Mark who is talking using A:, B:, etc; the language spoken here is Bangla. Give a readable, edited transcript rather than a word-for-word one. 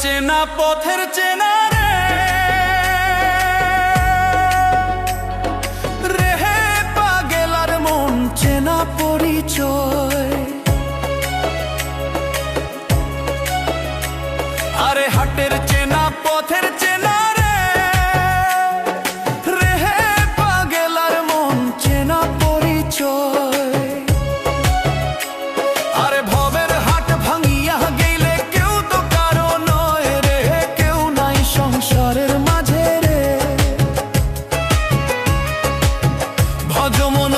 A: চেনা পথের চেনা রে রেহে পাগেলার মন চেনা পরিচয়। আরে হাটের চেনা পথের চেনা রে রেহে পাগেলার মন চেনা পরিচয়। আরে ভবের হাট ভাঙিয়া গেলে কেউ তো কারো নয় রে, কেউ নাই সংসারের মাঝে রে। ভজ মন